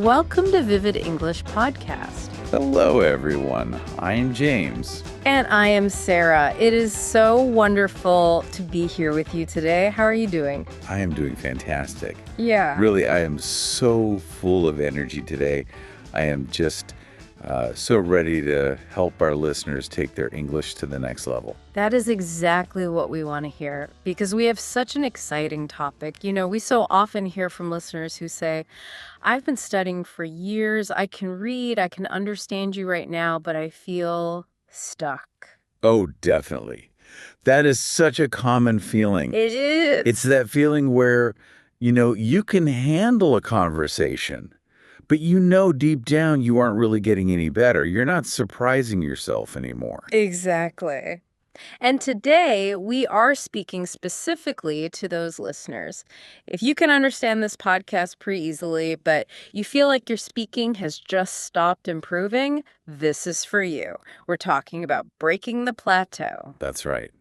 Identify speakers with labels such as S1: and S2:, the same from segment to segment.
S1: Welcome to Vivid English Podcast.
S2: Hello, everyone. I am James.
S1: And I am Sarah. It is so wonderful to be here with you today. How are you doing?
S2: I am doing fantastic.
S1: Yeah.
S2: Really, I am so full of energy today. I am just so ready to help our listeners take their English to the next level.
S1: That is exactly what we want to hear because we have such an exciting topic. You know, we so often hear from listeners who say, I've been studying for years. I can read, I can understand you right now, but I feel stuck.
S2: Oh, definitely. That is such a common feeling.
S1: It is.
S2: It's that feeling where, you can handle a conversation, but deep down you aren't really getting any better. You're not surprising yourself anymore.
S1: Exactly. And today we are speaking specifically to those listeners. If you can understand this podcast pretty easily, but you feel like your speaking has just stopped improving, this is for you. We're talking about breaking the plateau.
S2: That's right.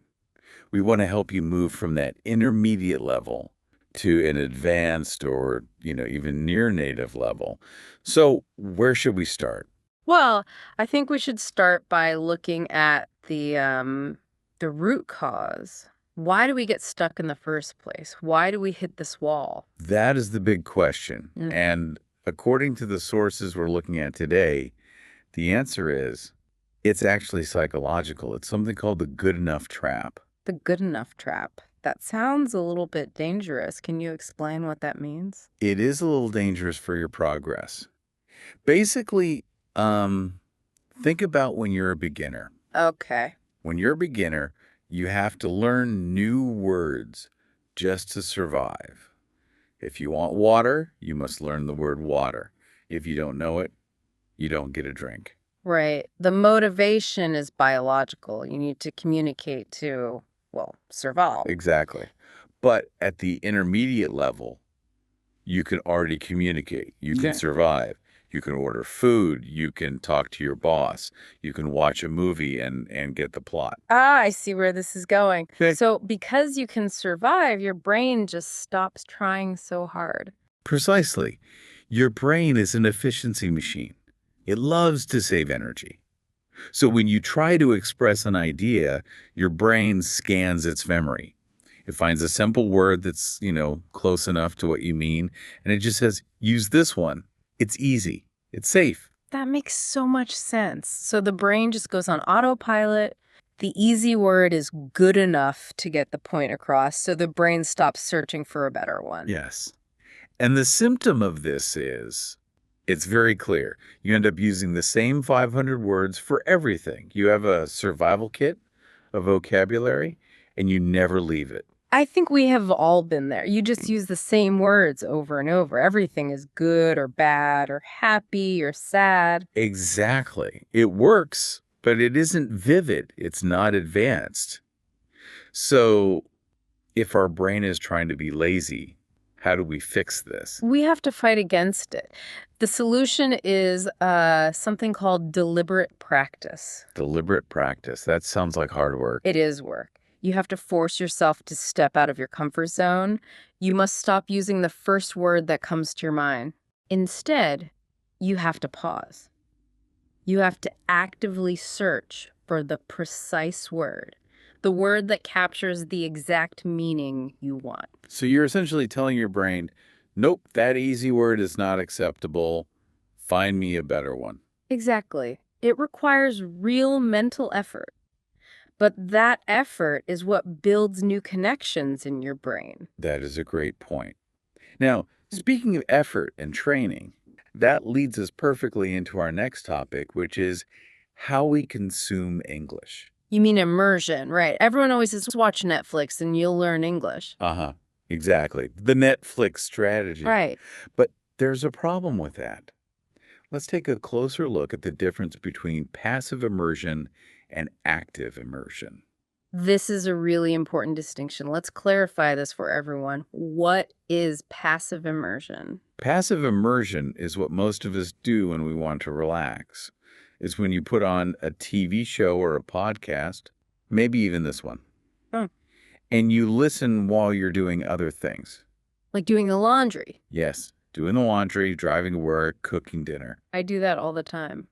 S2: We want to help you move from that intermediate level to an advanced or, even near native level. So where should we start?
S1: Well, I think we should start by looking at the root cause. Why do we get stuck in the first place? Why do we hit this wall?
S2: That is the big question. And according to the sources we're looking at today, the answer is it's actually psychological. It's something called the good enough trap.
S1: The good enough trap. That sounds a little bit dangerous. Can you explain what that means?
S2: It is a little dangerous for your progress. Basically, think about when you're a beginner.
S1: Okay.
S2: When you're a beginner, you have to learn new words just to survive. If you want water, you must learn the word water. If you don't know it, you don't get a drink.
S1: Right. The motivation is biological. You need to communicate to, survive.
S2: Exactly. But at the intermediate level, you can already communicate. You can survive. You can order food. You can talk to your boss. You can watch a movie and get the plot.
S1: I see where this is going.
S2: Okay.
S1: So because you can survive, your brain just stops trying so hard.
S2: Precisely. Your brain is an efficiency machine. It loves to save energy. So when you try to express an idea, your brain scans its memory. It finds a simple word that's, close enough to what you mean, and it just says, use this one. It's easy. It's safe.
S1: That makes so much sense. So the brain just goes on autopilot. The easy word is good enough to get the point across, so the brain stops searching for a better one.
S2: Yes. And the symptom of this is, it's very clear. You end up using the same 500 words for everything. You have a survival kit, a vocabulary, and you never leave it.
S1: I think we have all been there. You just use the same words over and over. Everything is good or bad or happy or sad.
S2: Exactly. It works, but it isn't vivid. It's not advanced. So if our brain is trying to be lazy, how do we fix this?
S1: We have to fight against it. The solution is something called deliberate practice.
S2: Deliberate practice. That sounds like hard work.
S1: It is work. You have to force yourself to step out of your comfort zone. You must stop using the first word that comes to your mind. Instead, you have to pause. You have to actively search for the precise word, the word that captures the exact meaning you want.
S2: So you're essentially telling your brain, nope, that easy word is not acceptable. Find me a better one.
S1: Exactly. It requires real mental effort. But that effort is what builds new connections in your brain.
S2: That is a great point. Now, speaking of effort and training, that leads us perfectly into our next topic, which is how we consume English.
S1: You mean immersion, right? Everyone always says, watch Netflix and you'll learn English.
S2: Uh-huh. Exactly. The Netflix strategy.
S1: Right.
S2: But there's a problem with that. Let's take a closer look at the difference between passive immersion and active immersion.
S1: This is a really important distinction. Let's clarify this for everyone. What is passive immersion?
S2: Passive immersion is what most of us do when we want to relax. It's when you put on a TV show or a podcast, maybe even this one, and you listen while you're doing other things.
S1: Like doing the laundry.
S2: Yes, Doing the laundry, driving to work, cooking dinner.
S1: I do that all the time.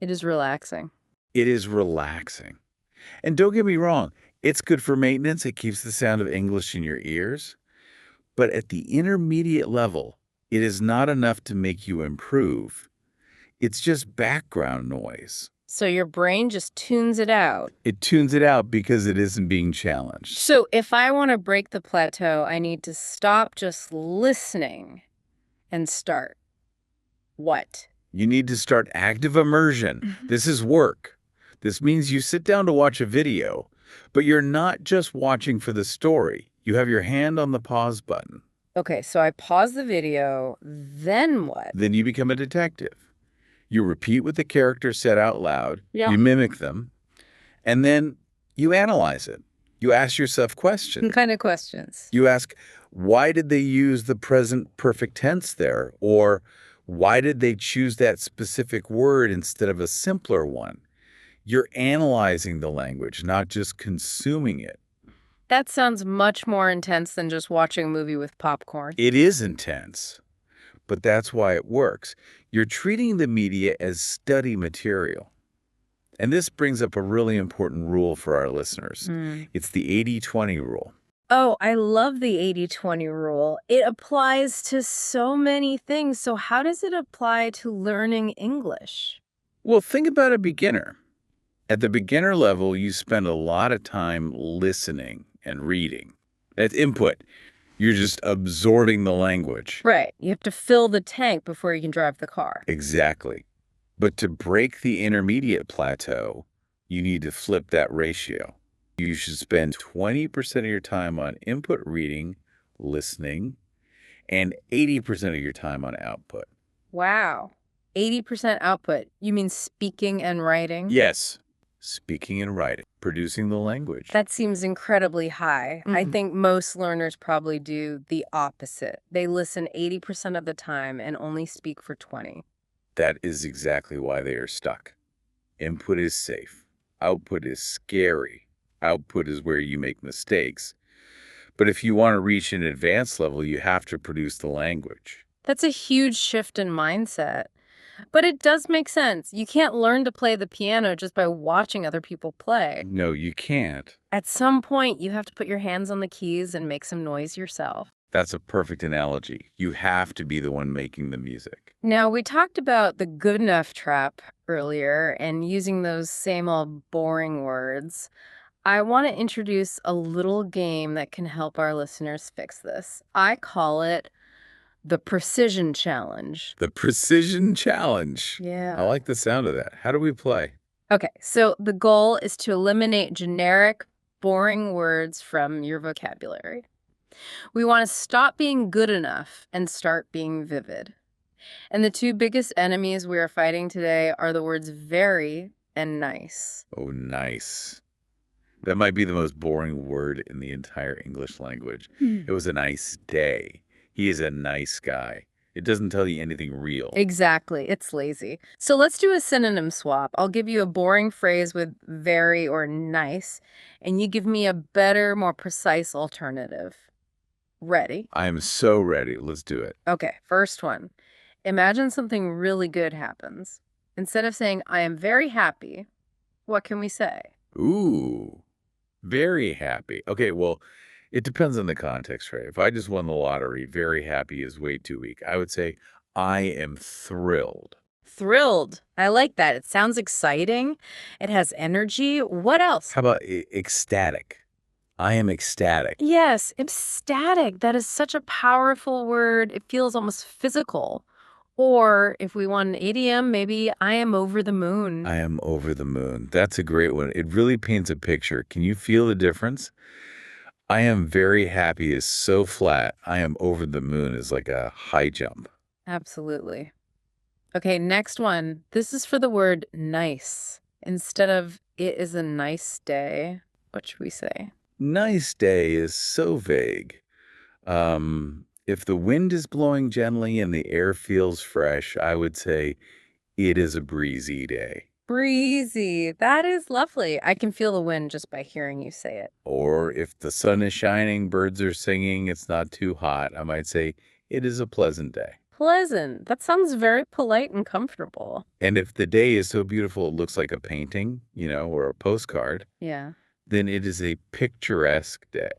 S1: It is relaxing.
S2: It is relaxing. And don't get me wrong, it's good for maintenance. It keeps the sound of English in your ears. But at the intermediate level, it is not enough to make you improve. It's just background noise.
S1: So your brain just tunes it out.
S2: It tunes it out because it isn't being challenged.
S1: So if I want to break the plateau, I need to stop just listening and start. What?
S2: You need to start active immersion. This is work. This means you sit down to watch a video, but you're not just watching for the story. You have your hand on the pause button.
S1: Okay, so I pause the video, then what?
S2: Then you become a detective. You repeat what the character said out loud.
S1: Yeah.
S2: You mimic them. And then you analyze it. You ask yourself questions.
S1: What kind of questions?
S2: You ask, why did they use the present perfect tense there? Or why did they choose that specific word instead of a simpler one? You're analyzing the language, not just consuming it.
S1: That sounds much more intense than just watching a movie with popcorn.
S2: It is intense, but that's why it works. You're treating the media as study material. And this brings up a really important rule for our listeners. It's the 80-20 rule.
S1: Oh, I love the 80-20 rule. It applies to so many things. So how does it apply to learning English?
S2: Well, think about a beginner. At the beginner level, you spend a lot of time listening and reading. That's input. You're just absorbing the language.
S1: Right. You have to fill the tank before you can drive the car.
S2: Exactly. But to break the intermediate plateau, you need to flip that ratio. You should spend 20% of your time on input reading, listening, and 80% of your time on output.
S1: Wow. 80% output. You mean speaking and writing?
S2: Yes. Speaking and writing, producing the language.
S1: That seems incredibly high. I think most learners probably do the opposite. They listen 80% of the time and only speak for 20.
S2: That is exactly why they are stuck. Input is safe. Output is scary. Output is where you make mistakes. But if you want to reach an advanced level, you have to produce the language.
S1: That's a huge shift in mindset. But it does make sense. You can't learn to play the piano just by watching other people play.
S2: No, you can't.
S1: At some point, you have to put your hands on the keys and make some noise yourself.
S2: That's a perfect analogy. You have to be the one making the music.
S1: Now, we talked about the good enough trap earlier and using those same old boring words. I want to introduce a little game that can help our listeners fix this. I call it the Precision Challenge.
S2: The Precision Challenge.
S1: Yeah.
S2: I like the sound of that. How do we play?
S1: Okay, so the goal is to eliminate generic, boring words from your vocabulary. We want to stop being good enough and start being vivid. And the two biggest enemies we are fighting today are the words very and nice.
S2: Oh, nice. That might be the most boring word in the entire English language. It was a nice day. He is a nice guy. It doesn't tell you anything real.
S1: Exactly. It's lazy. So let's do a synonym swap. I'll give you a boring phrase with very or nice, and you give me a better, more precise alternative. Ready?
S2: I am so ready. Let's do it.
S1: Okay, first one. Imagine something really good happens. Instead of saying, I am very happy, what can we say?
S2: Ooh, very happy. Okay, well, it depends on the context, right? If I just won the lottery, very happy is way too weak. I would say, I am thrilled.
S1: Thrilled. I like that. It sounds exciting. It has energy. What else?
S2: How about ecstatic? I am ecstatic.
S1: Yes, ecstatic. That is such a powerful word. It feels almost physical. Or if we want an idiom, maybe I am over the moon.
S2: I am over the moon. That's a great one. It really paints a picture. Can you feel the difference? I am very happy is so flat. I am over the moon is like a high jump.
S1: Absolutely. Okay, next one. This is for the word nice. Instead of it is a nice day, what should we say?
S2: Nice day is so vague. If the wind is blowing gently and the air feels fresh, I would say it is a breezy day.
S1: Breezy. That is lovely. I can feel the wind just by hearing you say it.
S2: Or if the sun is shining, birds are singing, it's not too hot, I might say it is a pleasant day.
S1: Pleasant. That sounds very polite and comfortable.
S2: And if the day is so beautiful it looks like a painting, or a postcard,
S1: Yeah.
S2: then it is a picturesque day.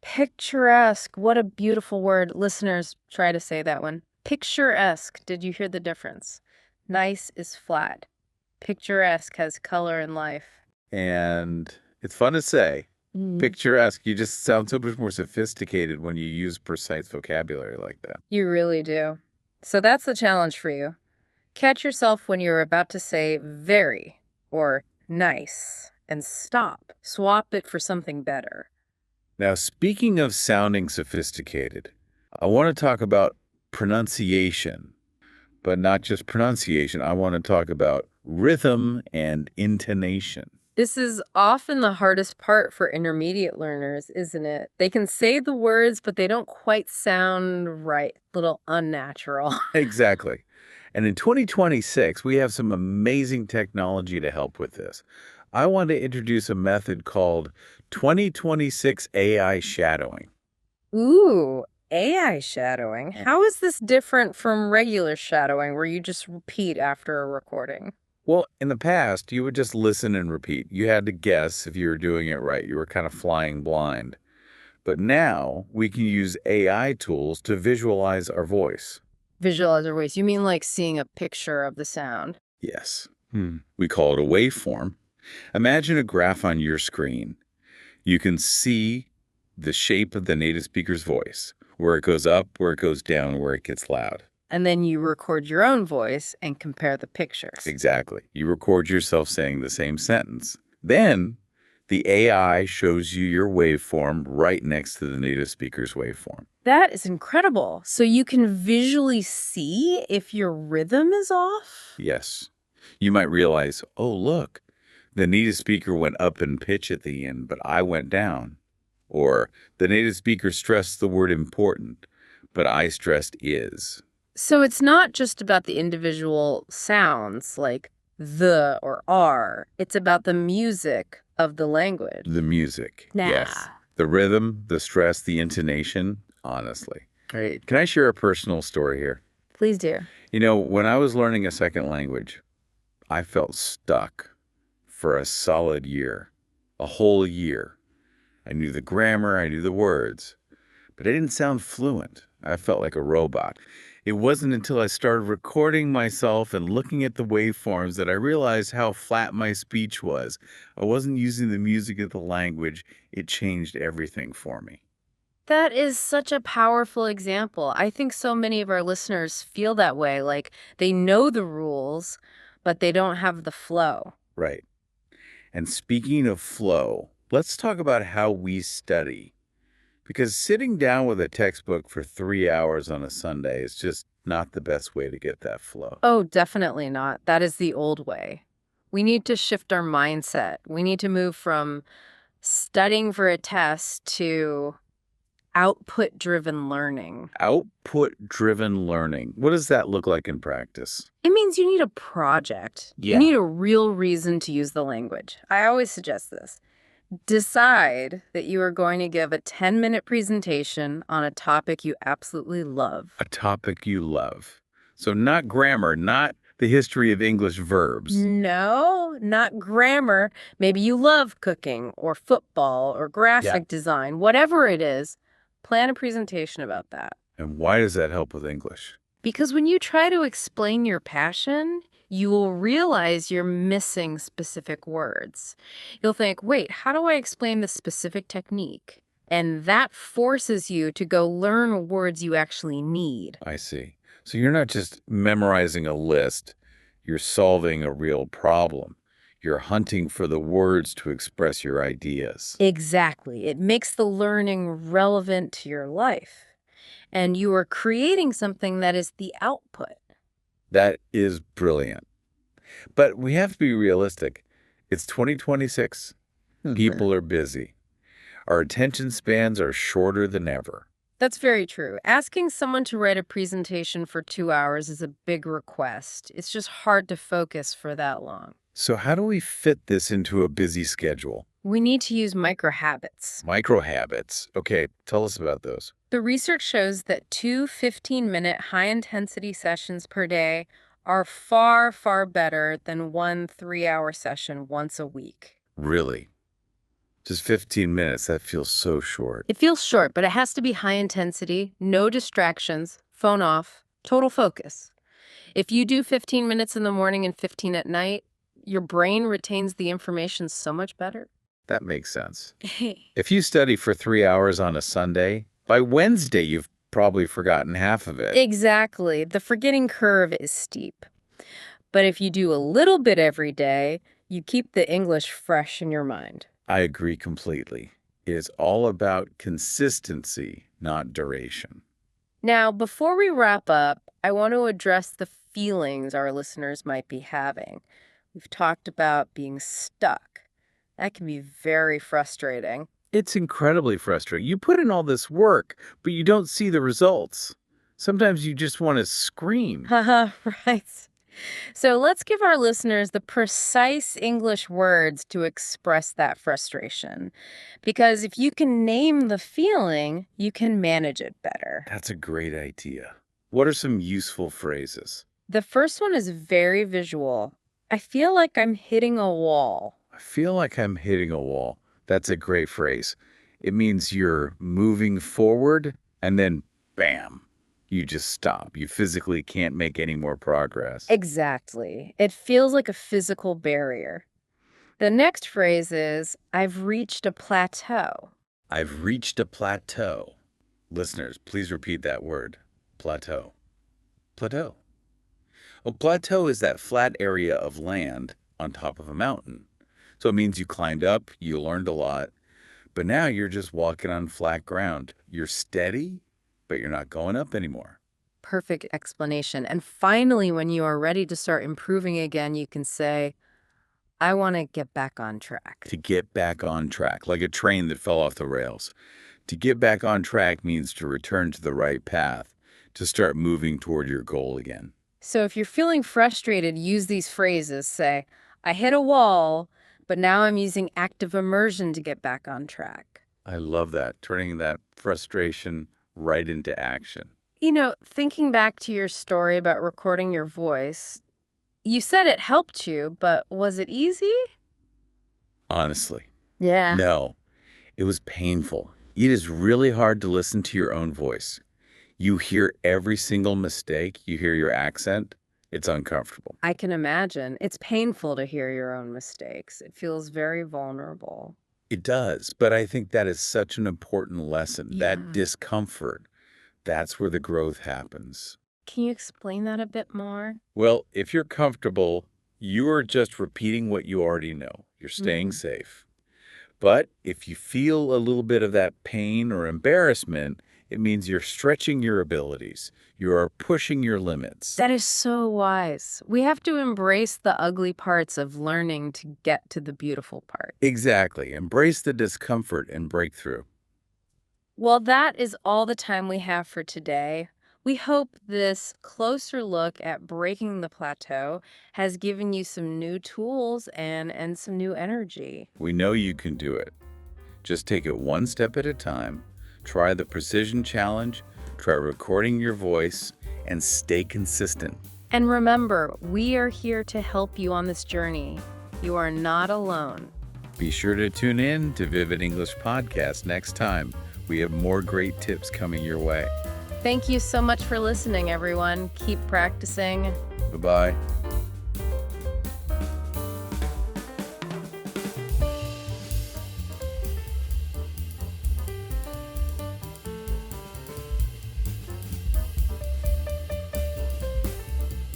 S1: Picturesque. What a beautiful word. Listeners, try to say that one. Picturesque. Did you hear the difference? Nice is flat. Picturesque has color and life.
S2: And it's fun to say.
S1: Mm.
S2: Picturesque, you just sound so much more sophisticated when you use precise vocabulary like that.
S1: You really do. So that's the challenge for you. Catch yourself when you're about to say very or nice and stop. Swap it for something better.
S2: Now, speaking of sounding sophisticated, I want to talk about pronunciation, but not just pronunciation. I want to talk about rhythm and intonation.
S1: This is often the hardest part for intermediate learners, isn't it? They can say the words, but they don't quite sound right. A little unnatural.
S2: Exactly. And in 2026, we have some amazing technology to help with this. I want to introduce a method called 2026 AI shadowing.
S1: Ooh, AI shadowing. How is this different from regular shadowing where you just repeat after a recording?
S2: Well, in the past, you would just listen and repeat. You had to guess if you were doing it right. You were kind of flying blind. But now we can use AI tools to visualize our voice.
S1: Visualizer ways. You mean like seeing a picture of the sound?
S2: Yes. We call it a waveform. Imagine a graph on your screen. You can see the shape of the native speaker's voice, where it goes up, where it goes down, where it gets loud.
S1: And then you record your own voice and compare the pictures.
S2: Exactly. You record yourself saying the same sentence. Then the AI shows you your waveform right next to the native speaker's waveform.
S1: That is incredible. So you can visually see if your rhythm is off?
S2: Yes. You might realize, oh, look, the native speaker went up in pitch at the end, but I went down. Or the native speaker stressed the word important, but I stressed is.
S1: So it's not just about the individual sounds like the or are. It's about the music of the language.
S2: The music.
S1: Nah.
S2: Yes. The rhythm, the stress, the intonation, honestly.
S1: Right.
S2: Can I share a personal story here?
S1: Please do.
S2: When I was learning a second language, I felt stuck for a solid year, a whole year. I knew the grammar, I knew the words, but I didn't sound fluent. I felt like a robot. It wasn't until I started recording myself and looking at the waveforms that I realized how flat my speech was. I wasn't using the music of the language. It changed everything for me.
S1: That is such a powerful example. I think so many of our listeners feel that way, like they know the rules, but they don't have the flow.
S2: Right. And speaking of flow, let's talk about how we study. Because sitting down with a textbook for 3 hours on a Sunday is just not the best way to get that flow.
S1: Oh, definitely not. That is the old way. We need to shift our mindset. We need to move from studying for a test to output-driven learning.
S2: Output-driven learning. What does that look like in practice?
S1: It means you need a project.
S2: Yeah.
S1: You need a real reason to use the language. I always suggest this. Decide that you are going to give a 10-minute presentation on a topic you absolutely love.
S2: A topic you love. So not grammar, not the history of English verbs.
S1: No, not grammar. Maybe you love cooking or football or graphic design, whatever it is. Plan a presentation about that.
S2: And why does that help with English?
S1: Because when you try to explain your passion, you will realize you're missing specific words. You'll think, wait, how do I explain this specific technique? And that forces you to go learn words you actually need.
S2: I see. So you're not just memorizing a list, you're solving a real problem. You're hunting for the words to express your ideas.
S1: Exactly. It makes the learning relevant to your life. And you are creating something that is the output.
S2: That is brilliant. But we have to be realistic. It's 2026. People are busy. Our attention spans are shorter than ever.
S1: That's very true. Asking someone to write a presentation for 2 hours is a big request. It's just hard to focus for that long.
S2: So how do we fit this into a busy schedule?
S1: We need to use micro habits.
S2: Micro habits. Okay, tell us about those.
S1: The research shows that 2 15-minute high-intensity sessions per day are far, far better than one 3-hour session once a week.
S2: Really? Just 15 minutes. That feels so short.
S1: It feels short, but it has to be high intensity, no distractions, phone off, total focus. If you do 15 minutes in the morning and 15 at night, your brain retains the information so much better.
S2: That makes sense. If you study for 3 hours on a Sunday, by Wednesday you've probably forgotten half of it.
S1: Exactly. The forgetting curve is steep. But if you do a little bit every day, you keep the English fresh in your mind.
S2: I agree completely. It is all about consistency, not duration.
S1: Now, before we wrap up, I want to address the feelings our listeners might be having. We've talked about being stuck. That can be very frustrating.
S2: It's incredibly frustrating. You put in all this work, but you don't see the results. Sometimes you just want to scream.
S1: Haha, right. So let's give our listeners the precise English words to express that frustration. Because if you can name the feeling, you can manage it better.
S2: That's a great idea. What are some useful phrases?
S1: The first one is very visual. I feel like I'm hitting a wall.
S2: I feel like I'm hitting a wall. That's a great phrase. It means you're moving forward and then bam, you just stop. You physically can't make any more progress.
S1: Exactly. It feels like a physical barrier. The next phrase is, I've reached a plateau.
S2: I've reached a plateau. Listeners, please repeat that word. Plateau. Plateau. A plateau is that flat area of land on top of a mountain. So it means you climbed up, you learned a lot, but now you're just walking on flat ground. You're steady, but you're not going up anymore.
S1: Perfect explanation. And finally, when you are ready to start improving again, you can say, I want to get back on track.
S2: To get back on track, like a train that fell off the rails. To get back on track means to return to the right path, to start moving toward your goal again.
S1: So if you're feeling frustrated, use these phrases. Say, I hit a wall, but now I'm using active immersion to get back on track.
S2: I love that, turning that frustration right into action.
S1: You know, thinking back to your story about recording your voice, you said it helped you, but was it easy?
S2: Honestly,
S1: Yeah.
S2: no, it was painful. It is really hard to listen to your own voice. You hear every single mistake, you hear your accent. It's uncomfortable.
S1: I can imagine. It's painful to hear your own mistakes. It feels very vulnerable.
S2: It does, but I think that is such an important lesson.
S1: Yeah.
S2: That discomfort, that's where the growth happens.
S1: Can you explain that a bit more?
S2: Well, if you're comfortable, you are just repeating what you already know. You're staying safe. But if you feel a little bit of that pain or embarrassment, it means you're stretching your abilities. You are pushing your limits.
S1: That is so wise. We have to embrace the ugly parts of learning to get to the beautiful part.
S2: Exactly. Embrace the discomfort and breakthrough.
S1: Well, that is all the time we have for today. We hope this closer look at breaking the plateau has given you some new tools and some new energy.
S2: We know you can do it. Just take it one step at a time. Try the precision challenge, try recording your voice, and stay consistent.
S1: And remember, we are here to help you on this journey. You are not alone.
S2: Be sure to tune in to Vivid English Podcast next time. We have more great tips coming your way.
S1: Thank you so much for listening, everyone. Keep practicing.
S2: Bye-bye.